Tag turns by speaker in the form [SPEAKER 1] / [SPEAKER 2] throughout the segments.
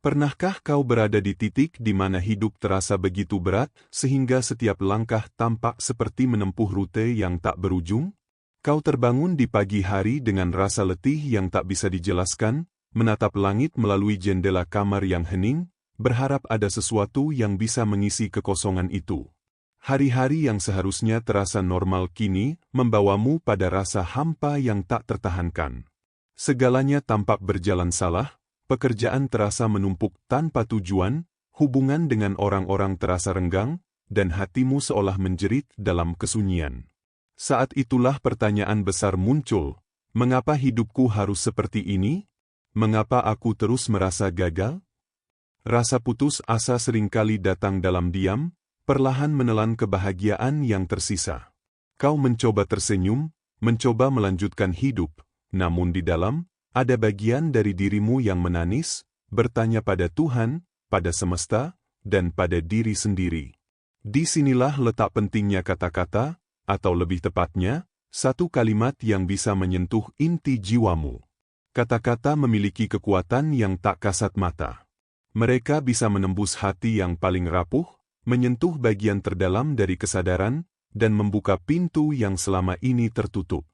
[SPEAKER 1] Pernahkah kau berada di titik di mana hidup terasa begitu berat, sehingga setiap langkah tampak seperti menempuh rute yang tak berujung? Kau terbangun di pagi hari dengan rasa letih yang tak bisa dijelaskan, menatap langit melalui jendela kamar yang hening, berharap ada sesuatu yang bisa mengisi kekosongan itu. Hari-hari yang seharusnya terasa normal kini, membawamu pada rasa hampa yang tak tertahankan. Segalanya tampak berjalan salah, pekerjaan terasa menumpuk tanpa tujuan, hubungan dengan orang-orang terasa renggang, dan hatimu seolah menjerit dalam kesunyian. Saat itulah pertanyaan besar muncul, mengapa hidupku harus seperti ini? Mengapa aku terus merasa gagal? Rasa putus asa seringkali datang dalam diam, perlahan menelan kebahagiaan yang tersisa. Kau mencoba tersenyum, mencoba melanjutkan hidup, namun di dalam, ada bagian dari dirimu yang menangis, bertanya pada Tuhan, pada semesta, dan pada diri sendiri. Disinilah letak pentingnya kata-kata, atau lebih tepatnya, satu kalimat yang bisa menyentuh inti jiwamu. Kata-kata memiliki kekuatan yang tak kasat mata. Mereka bisa menembus hati yang paling rapuh, menyentuh bagian terdalam dari kesadaran, dan membuka pintu yang selama ini tertutup.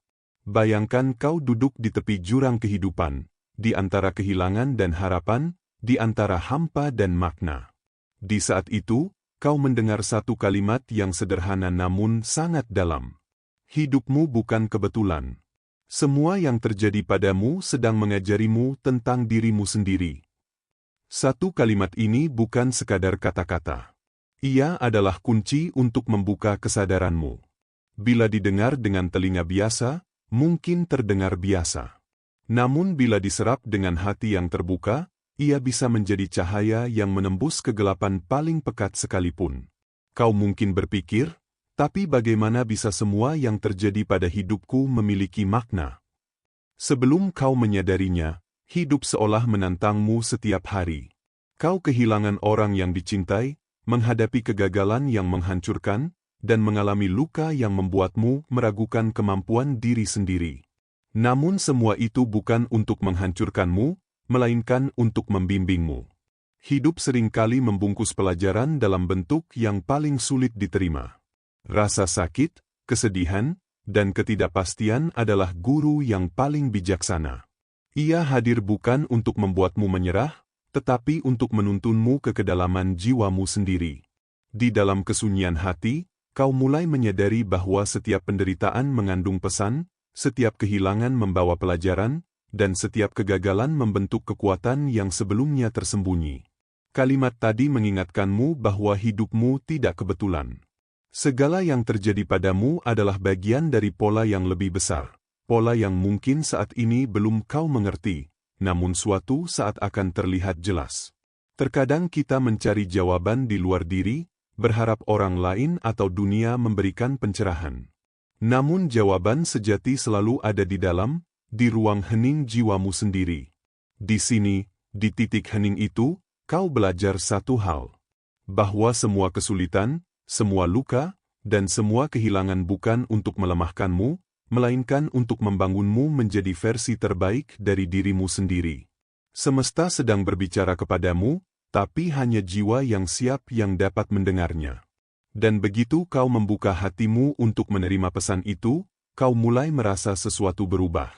[SPEAKER 1] Bayangkan kau duduk di tepi jurang kehidupan, di antara kehilangan dan harapan, di antara hampa dan makna. Di saat itu, kau mendengar satu kalimat yang sederhana namun sangat dalam. Hidupmu bukan kebetulan. Semua yang terjadi padamu sedang mengajarimu tentang dirimu sendiri. Satu kalimat ini bukan sekadar kata-kata. Ia adalah kunci untuk membuka kesadaranmu. Bila didengar dengan telinga biasa, mungkin terdengar biasa. Namun bila diserap dengan hati yang terbuka, ia bisa menjadi cahaya yang menembus kegelapan paling pekat sekalipun. Kau mungkin berpikir, tapi bagaimana bisa semua yang terjadi pada hidupku memiliki makna? Sebelum kau menyadarinya, hidup seolah menantangmu setiap hari. Kau kehilangan orang yang dicintai, menghadapi kegagalan yang menghancurkan, dan mengalami luka yang membuatmu meragukan kemampuan diri sendiri. Namun semua itu bukan untuk menghancurkanmu, melainkan untuk membimbingmu. Hidup seringkali membungkus pelajaran dalam bentuk yang paling sulit diterima. Rasa sakit, kesedihan, dan ketidakpastian adalah guru yang paling bijaksana. Ia hadir bukan untuk membuatmu menyerah, tetapi untuk menuntunmu ke kedalaman jiwamu sendiri. Di dalam kesunyian hati, kau mulai menyadari bahwa setiap penderitaan mengandung pesan, setiap kehilangan membawa pelajaran, dan setiap kegagalan membentuk kekuatan yang sebelumnya tersembunyi. Kalimat tadi mengingatkanmu bahwa hidupmu tidak kebetulan. Segala yang terjadi padamu adalah bagian dari pola yang lebih besar, pola yang mungkin saat ini belum kau mengerti, namun suatu saat akan terlihat jelas. Terkadang kita mencari jawaban di luar diri, berharap orang lain atau dunia memberikan pencerahan. Namun jawaban sejati selalu ada di dalam, di ruang hening jiwamu sendiri. Di sini, di titik hening itu, kau belajar satu hal. Bahwa semua kesulitan, semua luka, dan semua kehilangan bukan untuk melemahkanmu, melainkan untuk membangunmu menjadi versi terbaik dari dirimu sendiri. Semesta sedang berbicara kepadamu, tapi hanya jiwa yang siap yang dapat mendengarnya. Dan begitu kau membuka hatimu untuk menerima pesan itu, kau mulai merasa sesuatu berubah.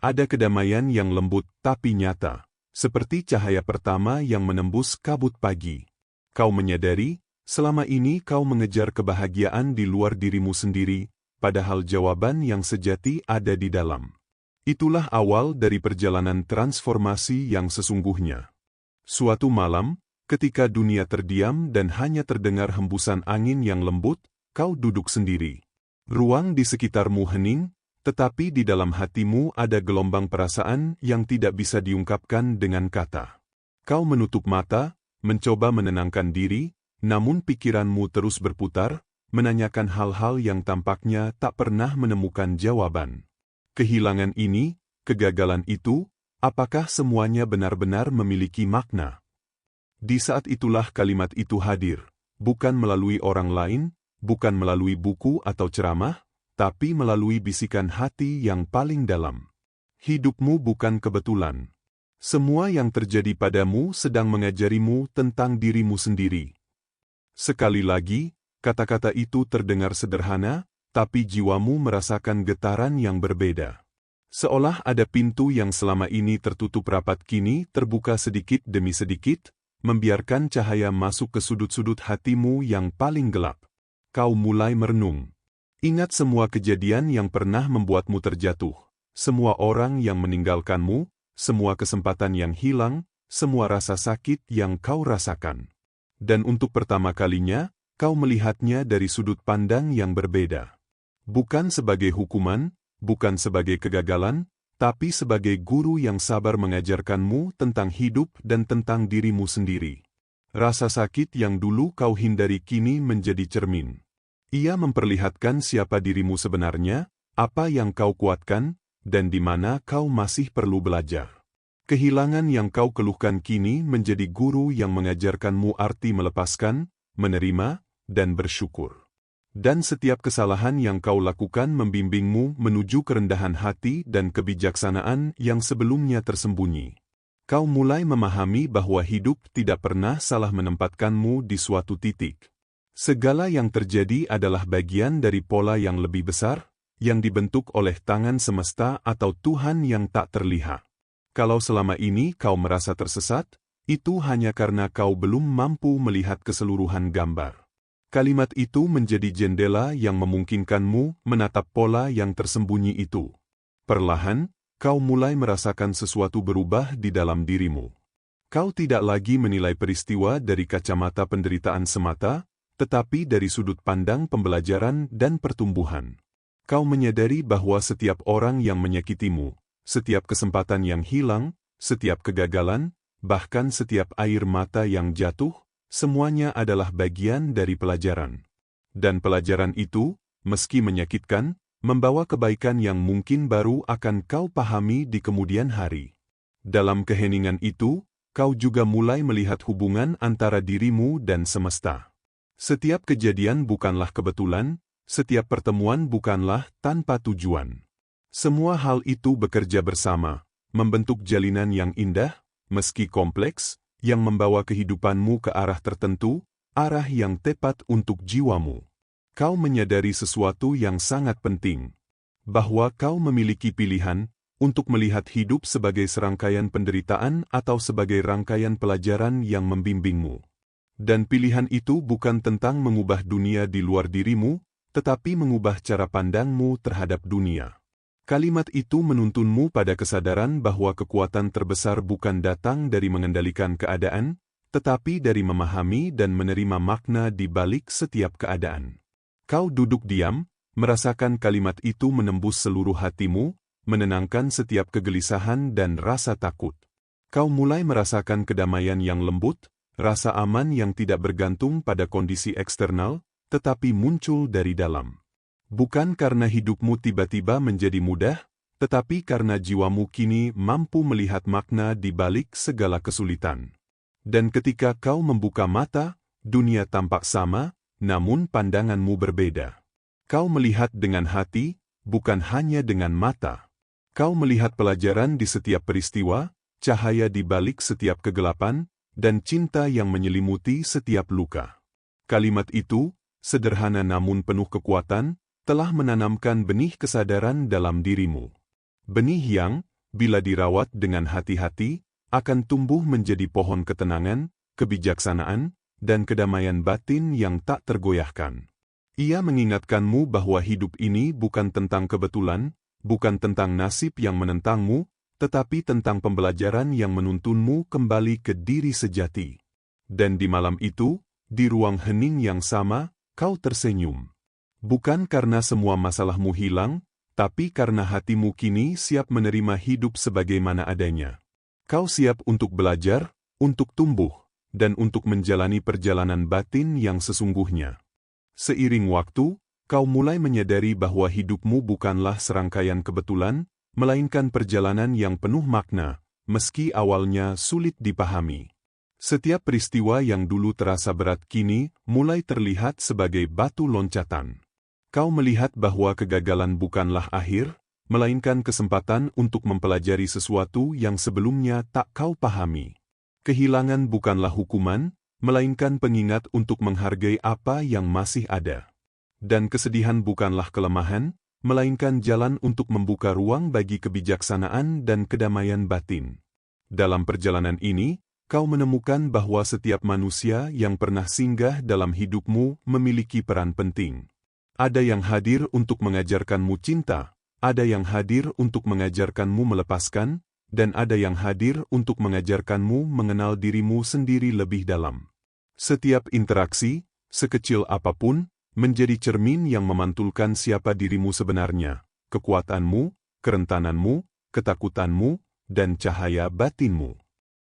[SPEAKER 1] Ada kedamaian yang lembut tapi nyata, seperti cahaya pertama yang menembus kabut pagi. Kau menyadari, selama ini kau mengejar kebahagiaan di luar dirimu sendiri, padahal jawaban yang sejati ada di dalam. Itulah awal dari perjalanan transformasi yang sesungguhnya. Suatu malam, ketika dunia terdiam dan hanya terdengar hembusan angin yang lembut, kau duduk sendiri. Ruang di sekitarmu hening, tetapi di dalam hatimu ada gelombang perasaan yang tidak bisa diungkapkan dengan kata. Kau menutup mata, mencoba menenangkan diri, namun pikiranmu terus berputar, menanyakan hal-hal yang tampaknya tak pernah menemukan jawaban. Kehilangan ini, kegagalan itu, apakah semuanya benar-benar memiliki makna? Di saat itulah kalimat itu hadir, bukan melalui orang lain, bukan melalui buku atau ceramah, tapi melalui bisikan hati yang paling dalam. Hidupmu bukan kebetulan. Semua yang terjadi padamu sedang mengajarimu tentang dirimu sendiri. Sekali lagi, kata-kata itu terdengar sederhana, tapi jiwamu merasakan getaran yang berbeda. Seolah ada pintu yang selama ini tertutup rapat kini terbuka sedikit demi sedikit, membiarkan cahaya masuk ke sudut-sudut hatimu yang paling gelap. Kau mulai merenung. Ingat semua kejadian yang pernah membuatmu terjatuh, semua orang yang meninggalkanmu, semua kesempatan yang hilang, semua rasa sakit yang kau rasakan. Dan untuk pertama kalinya, kau melihatnya dari sudut pandang yang berbeda. Bukan sebagai hukuman, bukan sebagai kegagalan, tapi sebagai guru yang sabar mengajarkanmu tentang hidup dan tentang dirimu sendiri. Rasa sakit yang dulu kau hindari kini menjadi cermin. Ia memperlihatkan siapa dirimu sebenarnya, apa yang kau kuatkan, dan di mana kau masih perlu belajar. Kehilangan yang kau keluhkan kini menjadi guru yang mengajarkanmu arti melepaskan, menerima, dan bersyukur. Dan setiap kesalahan yang kau lakukan membimbingmu menuju kerendahan hati dan kebijaksanaan yang sebelumnya tersembunyi. Kau mulai memahami bahwa hidup tidak pernah salah menempatkanmu di suatu titik. Segala yang terjadi adalah bagian dari pola yang lebih besar, yang dibentuk oleh tangan semesta atau Tuhan yang tak terlihat. Kalau selama ini kau merasa tersesat, itu hanya karena kau belum mampu melihat keseluruhan gambar. Kalimat itu menjadi jendela yang memungkinkanmu menatap pola yang tersembunyi itu. Perlahan, kau mulai merasakan sesuatu berubah di dalam dirimu. Kau tidak lagi menilai peristiwa dari kacamata penderitaan semata, tetapi dari sudut pandang pembelajaran dan pertumbuhan. Kau menyadari bahwa setiap orang yang menyakitimu, setiap kesempatan yang hilang, setiap kegagalan, bahkan setiap air mata yang jatuh, semuanya adalah bagian dari pelajaran. Dan pelajaran itu, meski menyakitkan, membawa kebaikan yang mungkin baru akan kau pahami di kemudian hari. Dalam keheningan itu, kau juga mulai melihat hubungan antara dirimu dan semesta. Setiap kejadian bukanlah kebetulan, setiap pertemuan bukanlah tanpa tujuan. Semua hal itu bekerja bersama, membentuk jalinan yang indah, meski kompleks, yang membawa kehidupanmu ke arah tertentu, arah yang tepat untuk jiwamu. Kau menyadari sesuatu yang sangat penting, bahwa kau memiliki pilihan untuk melihat hidup sebagai serangkaian penderitaan atau sebagai rangkaian pelajaran yang membimbingmu. Dan pilihan itu bukan tentang mengubah dunia di luar dirimu, tetapi mengubah cara pandangmu terhadap dunia. Kalimat itu menuntunmu pada kesadaran bahwa kekuatan terbesar bukan datang dari mengendalikan keadaan, tetapi dari memahami dan menerima makna di balik setiap keadaan. Kau duduk diam, merasakan kalimat itu menembus seluruh hatimu, menenangkan setiap kegelisahan dan rasa takut. Kau mulai merasakan kedamaian yang lembut, rasa aman yang tidak bergantung pada kondisi eksternal, tetapi muncul dari dalam. Bukan karena hidupmu tiba-tiba menjadi mudah, tetapi karena jiwamu kini mampu melihat makna di balik segala kesulitan. Dan ketika kau membuka mata, dunia tampak sama, namun pandanganmu berbeda. Kau melihat dengan hati, bukan hanya dengan mata. Kau melihat pelajaran di setiap peristiwa, cahaya di balik setiap kegelapan, dan cinta yang menyelimuti setiap luka. Kalimat itu, sederhana namun penuh kekuatan, telah menanamkan benih kesadaran dalam dirimu. Benih yang, bila dirawat dengan hati-hati, akan tumbuh menjadi pohon ketenangan, kebijaksanaan, dan kedamaian batin yang tak tergoyahkan. Ia mengingatkanmu bahwa hidup ini bukan tentang kebetulan, bukan tentang nasib yang menentangmu, tetapi tentang pembelajaran yang menuntunmu kembali ke diri sejati. Dan di malam itu, di ruang hening yang sama, kau tersenyum. Bukan karena semua masalahmu hilang, tapi karena hatimu kini siap menerima hidup sebagaimana adanya. Kau siap untuk belajar, untuk tumbuh, dan untuk menjalani perjalanan batin yang sesungguhnya. Seiring waktu, kau mulai menyadari bahwa hidupmu bukanlah serangkaian kebetulan, melainkan perjalanan yang penuh makna, meski awalnya sulit dipahami. Setiap peristiwa yang dulu terasa berat kini mulai terlihat sebagai batu loncatan. Kau melihat bahwa kegagalan bukanlah akhir, melainkan kesempatan untuk mempelajari sesuatu yang sebelumnya tak kau pahami. Kehilangan bukanlah hukuman, melainkan pengingat untuk menghargai apa yang masih ada. Dan kesedihan bukanlah kelemahan, melainkan jalan untuk membuka ruang bagi kebijaksanaan dan kedamaian batin. Dalam perjalanan ini, kau menemukan bahwa setiap manusia yang pernah singgah dalam hidupmu memiliki peran penting. Ada yang hadir untuk mengajarkanmu cinta, ada yang hadir untuk mengajarkanmu melepaskan, dan ada yang hadir untuk mengajarkanmu mengenal dirimu sendiri lebih dalam. Setiap interaksi, sekecil apapun, menjadi cermin yang memantulkan siapa dirimu sebenarnya, kekuatanmu, kerentananmu, ketakutanmu, dan cahaya batinmu.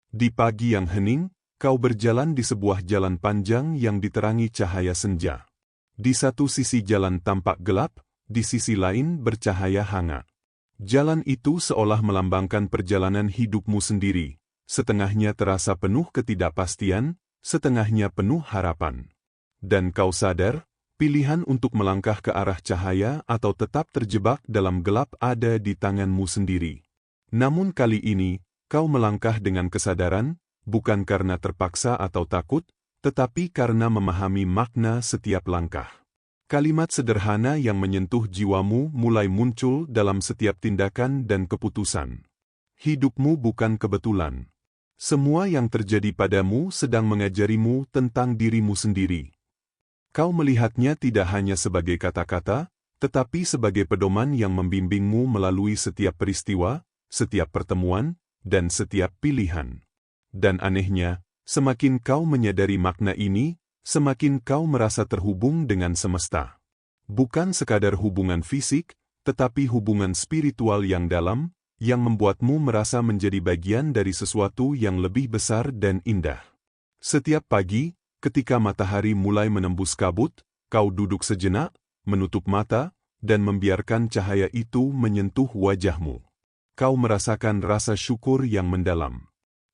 [SPEAKER 1] Di pagi yang hening, kau berjalan di sebuah jalan panjang yang diterangi cahaya senja. Di satu sisi jalan tampak gelap, di sisi lain bercahaya hangat. Jalan itu seolah melambangkan perjalanan hidupmu sendiri, setengahnya terasa penuh ketidakpastian, setengahnya penuh harapan. Dan kau sadar, pilihan untuk melangkah ke arah cahaya atau tetap terjebak dalam gelap ada di tanganmu sendiri. Namun kali ini, kau melangkah dengan kesadaran, bukan karena terpaksa atau takut, tetapi karena memahami makna setiap langkah. Kalimat sederhana yang menyentuh jiwamu mulai muncul dalam setiap tindakan dan keputusan. Hidupmu bukan kebetulan. Semua yang terjadi padamu sedang mengajarimu tentang dirimu sendiri. Kau melihatnya tidak hanya sebagai kata-kata, tetapi sebagai pedoman yang membimbingmu melalui setiap peristiwa, setiap pertemuan, dan setiap pilihan. Dan anehnya, semakin kau menyadari makna ini, semakin kau merasa terhubung dengan semesta. Bukan sekadar hubungan fisik, tetapi hubungan spiritual yang dalam, yang membuatmu merasa menjadi bagian dari sesuatu yang lebih besar dan indah. Setiap pagi, ketika matahari mulai menembus kabut, kau duduk sejenak, menutup mata, dan membiarkan cahaya itu menyentuh wajahmu. Kau merasakan rasa syukur yang mendalam.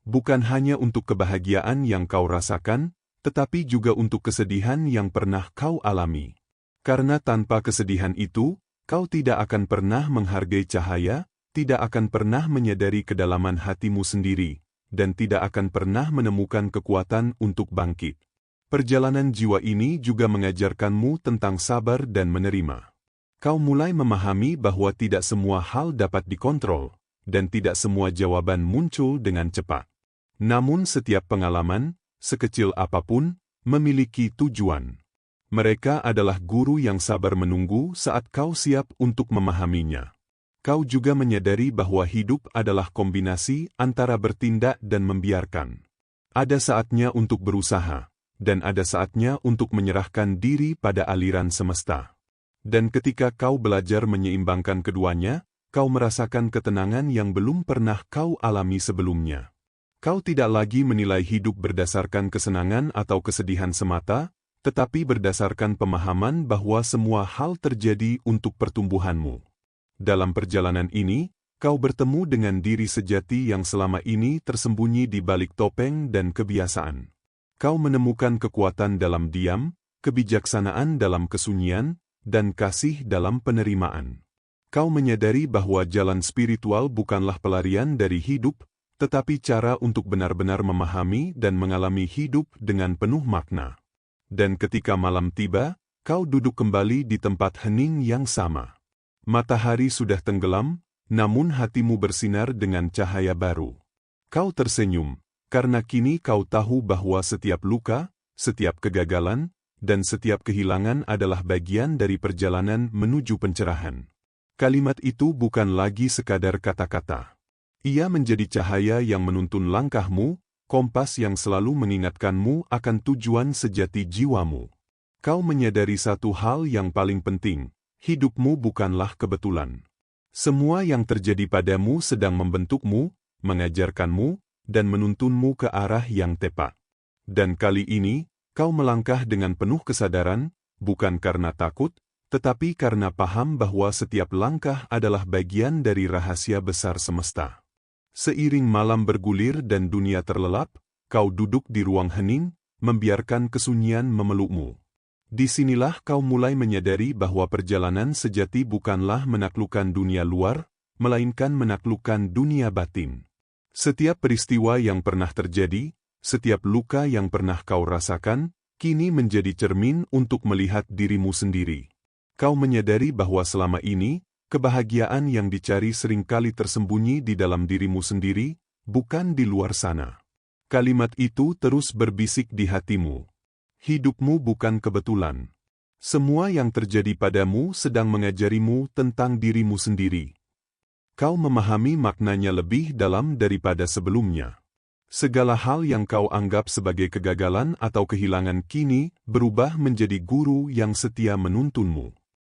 [SPEAKER 1] Bukan hanya untuk kebahagiaan yang kau rasakan, tetapi juga untuk kesedihan yang pernah kau alami. Karena tanpa kesedihan itu, kau tidak akan pernah menghargai cahaya, tidak akan pernah menyadari kedalaman hatimu sendiri, dan tidak akan pernah menemukan kekuatan untuk bangkit. Perjalanan jiwa ini juga mengajarkanmu tentang sabar dan menerima. Kau mulai memahami bahwa tidak semua hal dapat dikontrol, dan tidak semua jawaban muncul dengan cepat. Namun setiap pengalaman, sekecil apapun, memiliki tujuan. Mereka adalah guru yang sabar menunggu saat kau siap untuk memahaminya. Kau juga menyadari bahwa hidup adalah kombinasi antara bertindak dan membiarkan. Ada saatnya untuk berusaha, dan ada saatnya untuk menyerahkan diri pada aliran semesta. Dan ketika kau belajar menyeimbangkan keduanya, kau merasakan ketenangan yang belum pernah kau alami sebelumnya. Kau tidak lagi menilai hidup berdasarkan kesenangan atau kesedihan semata, tetapi berdasarkan pemahaman bahwa semua hal terjadi untuk pertumbuhanmu. Dalam perjalanan ini, kau bertemu dengan diri sejati yang selama ini tersembunyi di balik topeng dan kebiasaan. Kau menemukan kekuatan dalam diam, kebijaksanaan dalam kesunyian, dan kasih dalam penerimaan. Kau menyadari bahwa jalan spiritual bukanlah pelarian dari hidup, tetapi cara untuk benar-benar memahami dan mengalami hidup dengan penuh makna. Dan ketika malam tiba, kau duduk kembali di tempat hening yang sama. Matahari sudah tenggelam, namun hatimu bersinar dengan cahaya baru. Kau tersenyum, karena kini kau tahu bahwa setiap luka, setiap kegagalan, dan setiap kehilangan adalah bagian dari perjalanan menuju pencerahan. Kalimat itu bukan lagi sekadar kata-kata. Ia menjadi cahaya yang menuntun langkahmu, kompas yang selalu mengingatkanmu akan tujuan sejati jiwamu. Kau menyadari satu hal yang paling penting, hidupmu bukanlah kebetulan. Semua yang terjadi padamu sedang membentukmu, mengajarkanmu, dan menuntunmu ke arah yang tepat. Dan kali ini, kau melangkah dengan penuh kesadaran, bukan karena takut, tetapi karena paham bahwa setiap langkah adalah bagian dari rahasia besar semesta. Seiring malam bergulir dan dunia terlelap, kau duduk di ruang hening, membiarkan kesunyian memelukmu. Disinilah kau mulai menyadari bahwa perjalanan sejati bukanlah menaklukkan dunia luar, melainkan menaklukkan dunia batin. Setiap peristiwa yang pernah terjadi, setiap luka yang pernah kau rasakan, kini menjadi cermin untuk melihat dirimu sendiri. Kau menyadari bahwa selama ini, kebahagiaan yang dicari seringkali tersembunyi di dalam dirimu sendiri, bukan di luar sana. Kalimat itu terus berbisik di hatimu. Hidupmu bukan kebetulan. Semua yang terjadi padamu sedang mengajarimu tentang dirimu sendiri. Kau memahami maknanya lebih dalam daripada sebelumnya. Segala hal yang kau anggap sebagai kegagalan atau kehilangan kini berubah menjadi guru yang setia menuntunmu.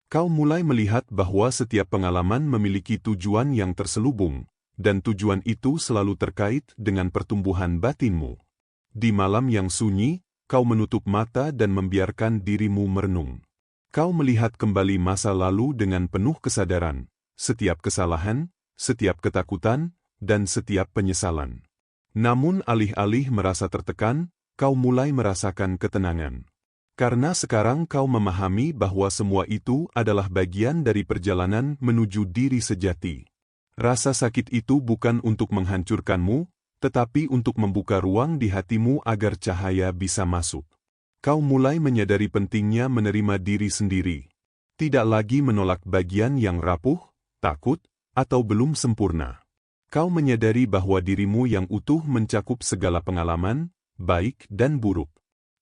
[SPEAKER 1] Kau mulai melihat bahwa setiap pengalaman memiliki tujuan yang terselubung, dan tujuan itu selalu terkait dengan pertumbuhan batinmu. Di malam yang sunyi, kau menutup mata dan membiarkan dirimu merenung. Kau melihat kembali masa lalu dengan penuh kesadaran, setiap kesalahan, setiap ketakutan, dan setiap penyesalan. Namun alih-alih merasa tertekan, kau mulai merasakan ketenangan. Karena sekarang kau memahami bahwa semua itu adalah bagian dari perjalanan menuju diri sejati. Rasa sakit itu bukan untuk menghancurkanmu, tetapi untuk membuka ruang di hatimu agar cahaya bisa masuk. Kau mulai menyadari pentingnya menerima diri sendiri. Tidak lagi menolak bagian yang rapuh, takut, atau belum sempurna. Kau menyadari bahwa dirimu yang utuh mencakup segala pengalaman, baik dan buruk.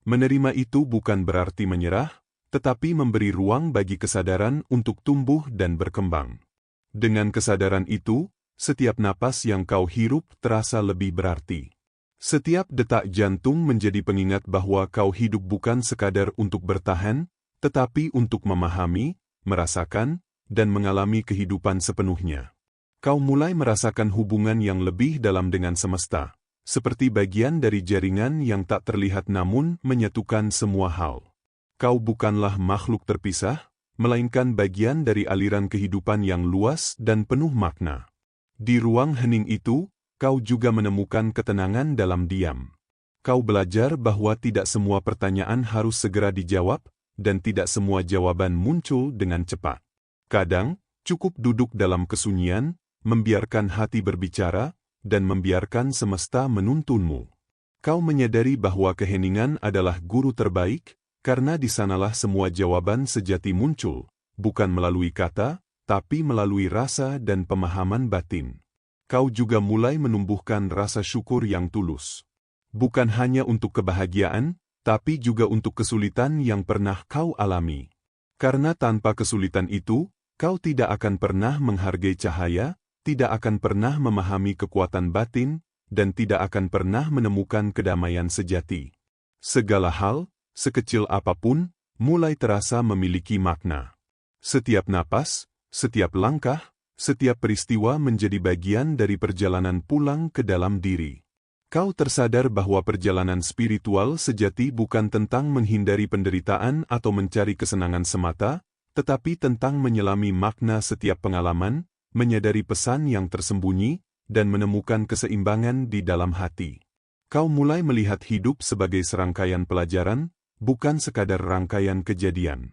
[SPEAKER 1] Menerima itu bukan berarti menyerah, tetapi memberi ruang bagi kesadaran untuk tumbuh dan berkembang. Dengan kesadaran itu, setiap napas yang kau hirup terasa lebih berarti. Setiap detak jantung menjadi pengingat bahwa kau hidup bukan sekadar untuk bertahan, tetapi untuk memahami, merasakan, dan mengalami kehidupan sepenuhnya. Kau mulai merasakan hubungan yang lebih dalam dengan semesta, seperti bagian dari jaringan yang tak terlihat namun menyatukan semua hal. Kau bukanlah makhluk terpisah, melainkan bagian dari aliran kehidupan yang luas dan penuh makna. Di ruang hening itu, kau juga menemukan ketenangan dalam diam. Kau belajar bahwa tidak semua pertanyaan harus segera dijawab, dan tidak semua jawaban muncul dengan cepat. Kadang, cukup duduk dalam kesunyian, membiarkan hati berbicara, dan membiarkan semesta menuntunmu. Kau menyadari bahwa keheningan adalah guru terbaik, karena di sanalah semua jawaban sejati muncul, bukan melalui kata, tapi melalui rasa dan pemahaman batin. Kau juga mulai menumbuhkan rasa syukur yang tulus. Bukan hanya untuk kebahagiaan, tapi juga untuk kesulitan yang pernah kau alami. Karena tanpa kesulitan itu, kau tidak akan pernah menghargai cahaya, tidak akan pernah memahami kekuatan batin, dan tidak akan pernah menemukan kedamaian sejati. Segala hal, sekecil apapun, mulai terasa memiliki makna. Setiap napas, setiap langkah, setiap peristiwa menjadi bagian dari perjalanan pulang ke dalam diri. Kau tersadar bahwa perjalanan spiritual sejati bukan tentang menghindari penderitaan atau mencari kesenangan semata, tetapi tentang menyelami makna setiap pengalaman, menyadari pesan yang tersembunyi, dan menemukan keseimbangan di dalam hati. Kau mulai melihat hidup sebagai serangkaian pelajaran, bukan sekadar rangkaian kejadian.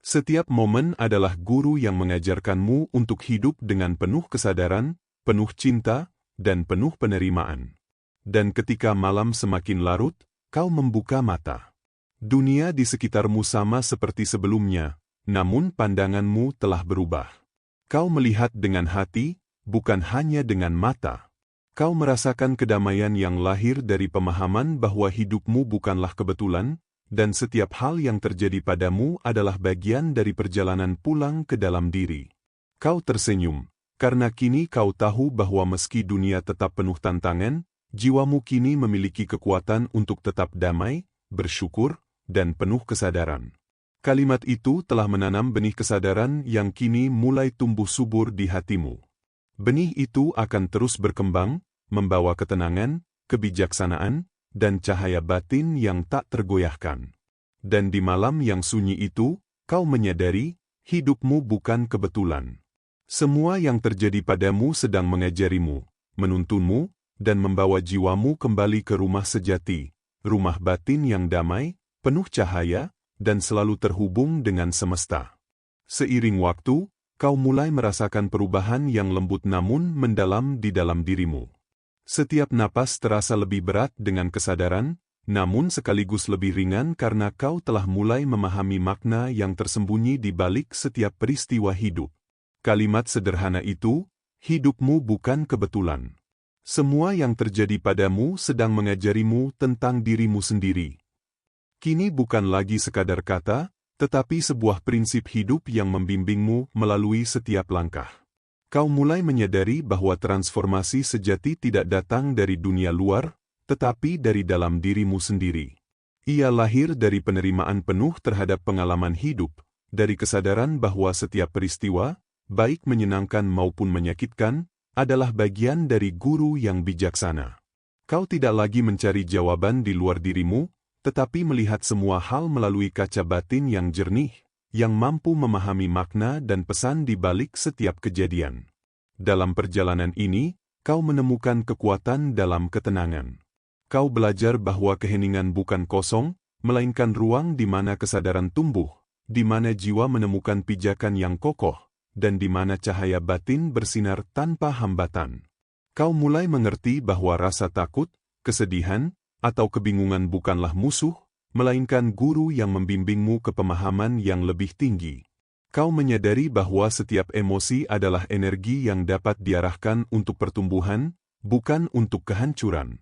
[SPEAKER 1] Setiap momen adalah guru yang mengajarkanmu untuk hidup dengan penuh kesadaran, penuh cinta, dan penuh penerimaan. Dan ketika malam semakin larut, kau membuka mata. Dunia di sekitarmu sama seperti sebelumnya, namun pandanganmu telah berubah. Kau melihat dengan hati, bukan hanya dengan mata. Kau merasakan kedamaian yang lahir dari pemahaman bahwa hidupmu bukanlah kebetulan, dan setiap hal yang terjadi padamu adalah bagian dari perjalanan pulang ke dalam diri. Kau tersenyum, karena kini kau tahu bahwa meski dunia tetap penuh tantangan, jiwamu kini memiliki kekuatan untuk tetap damai, bersyukur, dan penuh kesadaran. Kalimat itu telah menanam benih kesadaran yang kini mulai tumbuh subur di hatimu. Benih itu akan terus berkembang, membawa ketenangan, kebijaksanaan, dan cahaya batin yang tak tergoyahkan. Dan di malam yang sunyi itu, kau menyadari, hidupmu bukan kebetulan. Semua yang terjadi padamu sedang mengajarimu, menuntunmu, dan membawa jiwamu kembali ke rumah sejati, rumah batin yang damai, penuh cahaya, dan selalu terhubung dengan semesta. Seiring waktu, kau mulai merasakan perubahan yang lembut namun mendalam di dalam dirimu. Setiap napas terasa lebih berat dengan kesadaran, namun sekaligus lebih ringan karena kau telah mulai memahami makna yang tersembunyi di balik setiap peristiwa hidup. Kalimat sederhana itu, hidupmu bukan kebetulan. Semua yang terjadi padamu sedang mengajarimu tentang dirimu sendiri. Kini bukan lagi sekadar kata, tetapi sebuah prinsip hidup yang membimbingmu melalui setiap langkah. Kau mulai menyadari bahwa transformasi sejati tidak datang dari dunia luar, tetapi dari dalam dirimu sendiri. Ia lahir dari penerimaan penuh terhadap pengalaman hidup, dari kesadaran bahwa setiap peristiwa, baik menyenangkan maupun menyakitkan, adalah bagian dari guru yang bijaksana. Kau tidak lagi mencari jawaban di luar dirimu, tetapi melihat semua hal melalui kaca batin yang jernih, yang mampu memahami makna dan pesan di balik setiap kejadian. Dalam perjalanan ini, kau menemukan kekuatan dalam ketenangan. Kau belajar bahwa keheningan bukan kosong, melainkan ruang di mana kesadaran tumbuh, di mana jiwa menemukan pijakan yang kokoh, dan di mana cahaya batin bersinar tanpa hambatan. Kau mulai mengerti bahwa rasa takut, kesedihan, atau kebingungan bukanlah musuh, melainkan guru yang membimbingmu ke pemahaman yang lebih tinggi. Kau menyadari bahwa setiap emosi adalah energi yang dapat diarahkan untuk pertumbuhan, bukan untuk kehancuran.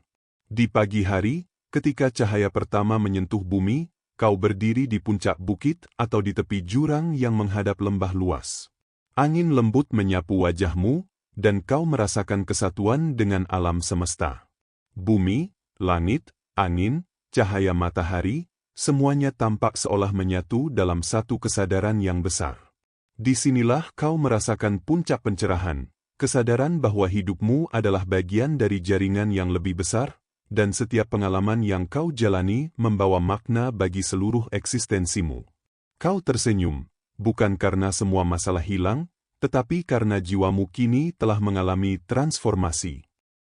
[SPEAKER 1] Di pagi hari, ketika cahaya pertama menyentuh bumi, kau berdiri di puncak bukit atau di tepi jurang yang menghadap lembah luas. Angin lembut menyapu wajahmu, dan kau merasakan kesatuan dengan alam semesta. Bumi, langit, angin, cahaya matahari, semuanya tampak seolah menyatu dalam satu kesadaran yang besar. Disinilah kau merasakan puncak pencerahan, kesadaran bahwa hidupmu adalah bagian dari jaringan yang lebih besar, dan setiap pengalaman yang kau jalani membawa makna bagi seluruh eksistensimu. Kau tersenyum, bukan karena semua masalah hilang, tetapi karena jiwamu kini telah mengalami transformasi.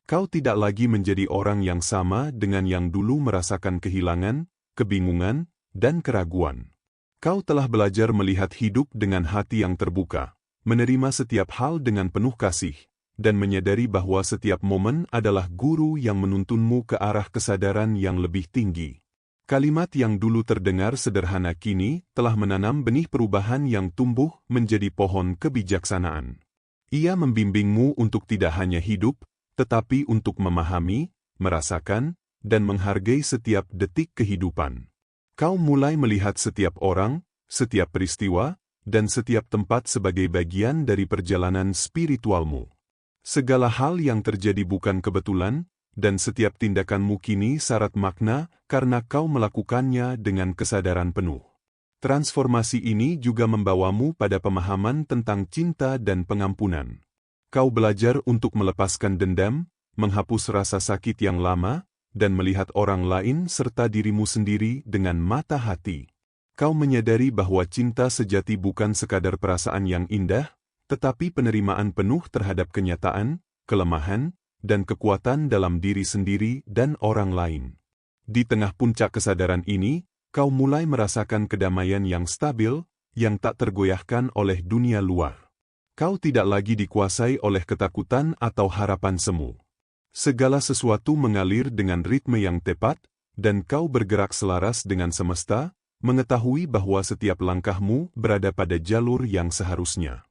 [SPEAKER 1] Kau tidak lagi menjadi orang yang sama dengan yang dulu merasakan kehilangan, kebingungan, dan keraguan. Kau telah belajar melihat hidup dengan hati yang terbuka, menerima setiap hal dengan penuh kasih, dan menyadari bahwa setiap momen adalah guru yang menuntunmu ke arah kesadaran yang lebih tinggi. Kalimat yang dulu terdengar sederhana kini telah menanam benih perubahan yang tumbuh menjadi pohon kebijaksanaan. Ia membimbingmu untuk tidak hanya hidup, tetapi untuk memahami, merasakan, dan menghargai setiap detik kehidupan. Kau mulai melihat setiap orang, setiap peristiwa, dan setiap tempat sebagai bagian dari perjalanan spiritualmu. Segala hal yang terjadi bukan kebetulan, dan setiap tindakanmu kini syarat makna karena kau melakukannya dengan kesadaran penuh. Transformasi ini juga membawamu pada pemahaman tentang cinta dan pengampunan. Kau belajar untuk melepaskan dendam, menghapus rasa sakit yang lama, dan melihat orang lain serta dirimu sendiri dengan mata hati. Kau menyadari bahwa cinta sejati bukan sekadar perasaan yang indah, tetapi penerimaan penuh terhadap kenyataan, kelemahan, dan kekuatan dalam diri sendiri dan orang lain. Di tengah puncak kesadaran ini, kau mulai merasakan kedamaian yang stabil, yang tak tergoyahkan oleh dunia luar. Kau tidak lagi dikuasai oleh ketakutan atau harapan semu. Segala sesuatu mengalir dengan ritme yang tepat, dan kau bergerak selaras dengan semesta, mengetahui bahwa setiap langkahmu berada pada jalur yang seharusnya.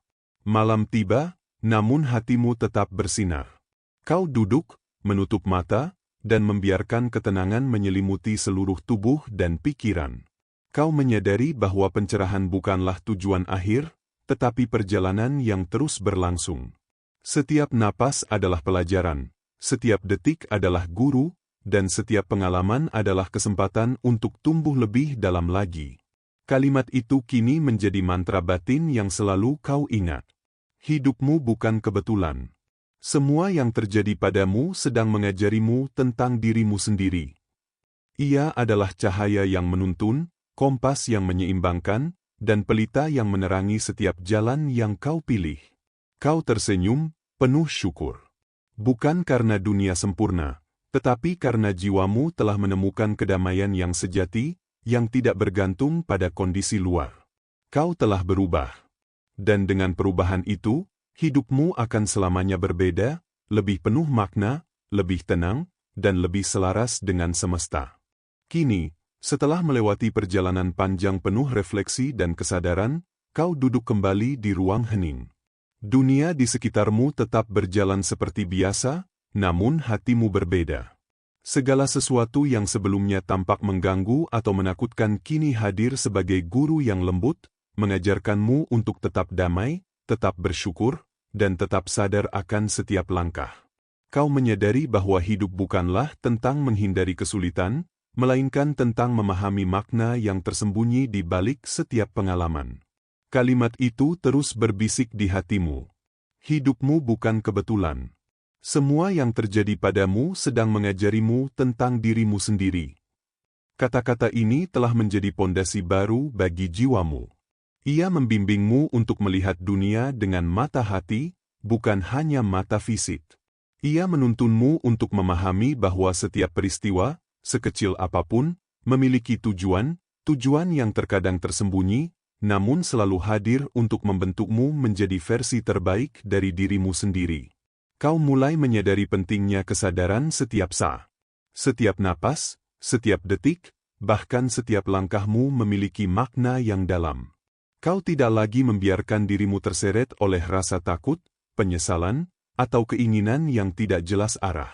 [SPEAKER 1] Malam tiba, namun hatimu tetap bersinar. Kau duduk, menutup mata, dan membiarkan ketenangan menyelimuti seluruh tubuh dan pikiran. Kau menyadari bahwa pencerahan bukanlah tujuan akhir, tetapi perjalanan yang terus berlangsung. Setiap napas adalah pelajaran, setiap detik adalah guru, dan setiap pengalaman adalah kesempatan untuk tumbuh lebih dalam lagi. Kalimat itu kini menjadi mantra batin yang selalu kau ingat. Hidupmu bukan kebetulan. Semua yang terjadi padamu sedang mengajarimu tentang dirimu sendiri. Ia adalah cahaya yang menuntun, kompas yang menyeimbangkan, dan pelita yang menerangi setiap jalan yang kau pilih. Kau tersenyum, penuh syukur. Bukan karena dunia sempurna, tetapi karena jiwamu telah menemukan kedamaian yang sejati, yang tidak bergantung pada kondisi luar. Kau telah berubah. Dan dengan perubahan itu, hidupmu akan selamanya berbeda, lebih penuh makna, lebih tenang, dan lebih selaras dengan semesta. Kini, setelah melewati perjalanan panjang penuh refleksi dan kesadaran, kau duduk kembali di ruang hening. Dunia di sekitarmu tetap berjalan seperti biasa, namun hatimu berbeda. Segala sesuatu yang sebelumnya tampak mengganggu atau menakutkan kini hadir sebagai guru yang lembut, mengajarkanmu untuk tetap damai, tetap bersyukur, dan tetap sadar akan setiap langkah. Kau menyadari bahwa hidup bukanlah tentang menghindari kesulitan, melainkan tentang memahami makna yang tersembunyi di balik setiap pengalaman. Kalimat itu terus berbisik di hatimu. Hidupmu bukan kebetulan. Semua yang terjadi padamu sedang mengajarimu tentang dirimu sendiri. Kata-kata ini telah menjadi pondasi baru bagi jiwamu. Ia membimbingmu untuk melihat dunia dengan mata hati, bukan hanya mata fisik. Ia menuntunmu untuk memahami bahwa setiap peristiwa, sekecil apapun, memiliki tujuan yang terkadang tersembunyi, namun selalu hadir untuk membentukmu menjadi versi terbaik dari dirimu sendiri. Kau mulai menyadari pentingnya kesadaran setiap saat. Setiap napas, setiap detik, bahkan setiap langkahmu memiliki makna yang dalam. Kau tidak lagi membiarkan dirimu terseret oleh rasa takut, penyesalan, atau keinginan yang tidak jelas arah.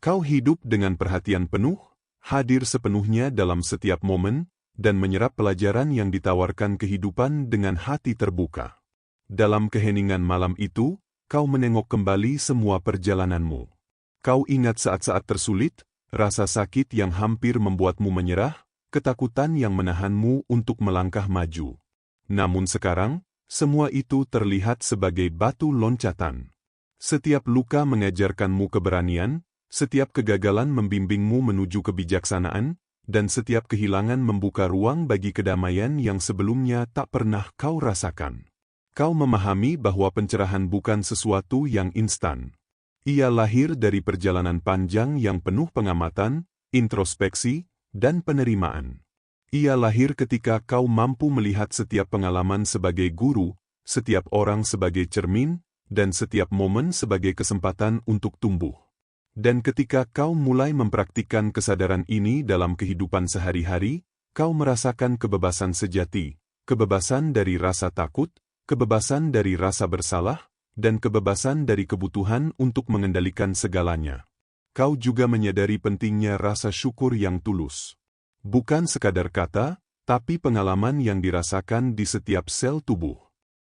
[SPEAKER 1] Kau hidup dengan perhatian penuh, hadir sepenuhnya dalam setiap momen, dan menyerap pelajaran yang ditawarkan kehidupan dengan hati terbuka. Dalam keheningan malam itu, kau menengok kembali semua perjalananmu. Kau ingat saat-saat tersulit, rasa sakit yang hampir membuatmu menyerah, ketakutan yang menahanmu untuk melangkah maju. Namun sekarang, semua itu terlihat sebagai batu loncatan. Setiap luka mengajarkanmu keberanian, setiap kegagalan membimbingmu menuju kebijaksanaan, dan setiap kehilangan membuka ruang bagi kedamaian yang sebelumnya tak pernah kau rasakan. Kau memahami bahwa pencerahan bukan sesuatu yang instan. Ia lahir dari perjalanan panjang yang penuh pengamatan, introspeksi, dan penerimaan. Ia lahir ketika kau mampu melihat setiap pengalaman sebagai guru, setiap orang sebagai cermin, dan setiap momen sebagai kesempatan untuk tumbuh. Dan ketika kau mulai mempraktikkan kesadaran ini dalam kehidupan sehari-hari, kau merasakan kebebasan sejati, kebebasan dari rasa takut, kebebasan dari rasa bersalah, dan kebebasan dari kebutuhan untuk mengendalikan segalanya. Kau juga menyadari pentingnya rasa syukur yang tulus. Bukan sekadar kata, tapi pengalaman yang dirasakan di setiap sel tubuh.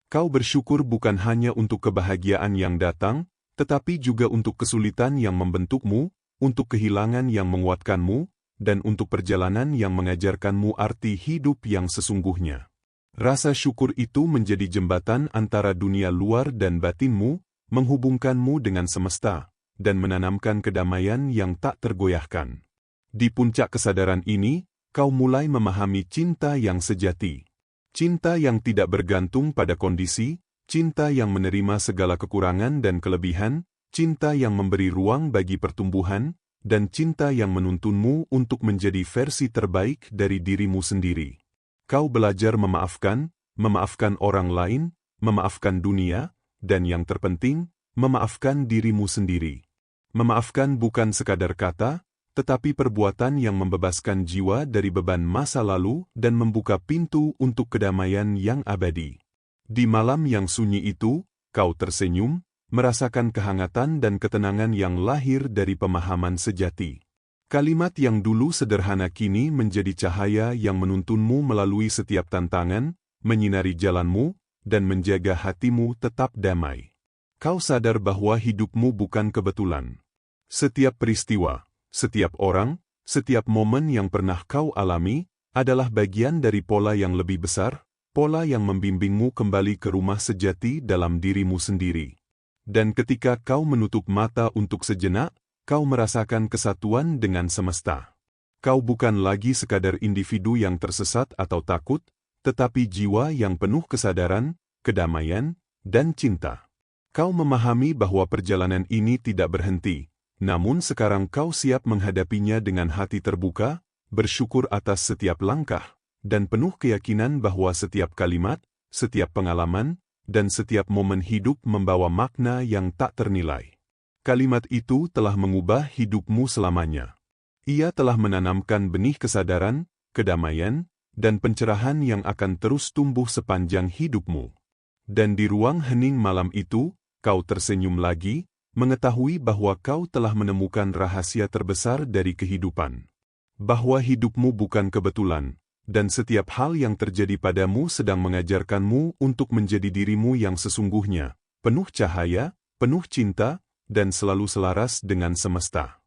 [SPEAKER 1] Kau bersyukur bukan hanya untuk kebahagiaan yang datang, tetapi juga untuk kesulitan yang membentukmu, untuk kehilangan yang menguatkanmu, dan untuk perjalanan yang mengajarkanmu arti hidup yang sesungguhnya. Rasa syukur itu menjadi jembatan antara dunia luar dan batinmu, menghubungkanmu dengan semesta, dan menanamkan kedamaian yang tak tergoyahkan. Di puncak kesadaran ini, kau mulai memahami cinta yang sejati. Cinta yang tidak bergantung pada kondisi, cinta yang menerima segala kekurangan dan kelebihan, cinta yang memberi ruang bagi pertumbuhan, dan cinta yang menuntunmu untuk menjadi versi terbaik dari dirimu sendiri. Kau belajar memaafkan orang lain, memaafkan dunia, dan yang terpenting, memaafkan dirimu sendiri. Memaafkan bukan sekadar kata, tetapi perbuatan yang membebaskan jiwa dari beban masa lalu dan membuka pintu untuk kedamaian yang abadi. Di malam yang sunyi itu, kau tersenyum, merasakan kehangatan dan ketenangan yang lahir dari pemahaman sejati. Kalimat yang dulu sederhana kini menjadi cahaya yang menuntunmu melalui setiap tantangan, menyinari jalanmu, dan menjaga hatimu tetap damai. Kau sadar bahwa hidupmu bukan kebetulan. Setiap peristiwa, setiap orang, setiap momen yang pernah kau alami, adalah bagian dari pola yang lebih besar, pola yang membimbingmu kembali ke rumah sejati dalam dirimu sendiri. Dan ketika kau menutup mata untuk sejenak, kau merasakan kesatuan dengan semesta. Kau bukan lagi sekadar individu yang tersesat atau takut, tetapi jiwa yang penuh kesadaran, kedamaian, dan cinta. Kau memahami bahwa perjalanan ini tidak berhenti, namun sekarang kau siap menghadapinya dengan hati terbuka, bersyukur atas setiap langkah, dan penuh keyakinan bahwa setiap kalimat, setiap pengalaman, dan setiap momen hidup membawa makna yang tak ternilai. Kalimat itu telah mengubah hidupmu selamanya. Ia telah menanamkan benih kesadaran, kedamaian, dan pencerahan yang akan terus tumbuh sepanjang hidupmu. Dan di ruang hening malam itu, kau tersenyum lagi, mengetahui bahwa kau telah menemukan rahasia terbesar dari kehidupan. Bahwa hidupmu bukan kebetulan, dan setiap hal yang terjadi padamu sedang mengajarkanmu untuk menjadi dirimu yang sesungguhnya, penuh cahaya, penuh cinta, dan selalu selaras dengan semesta.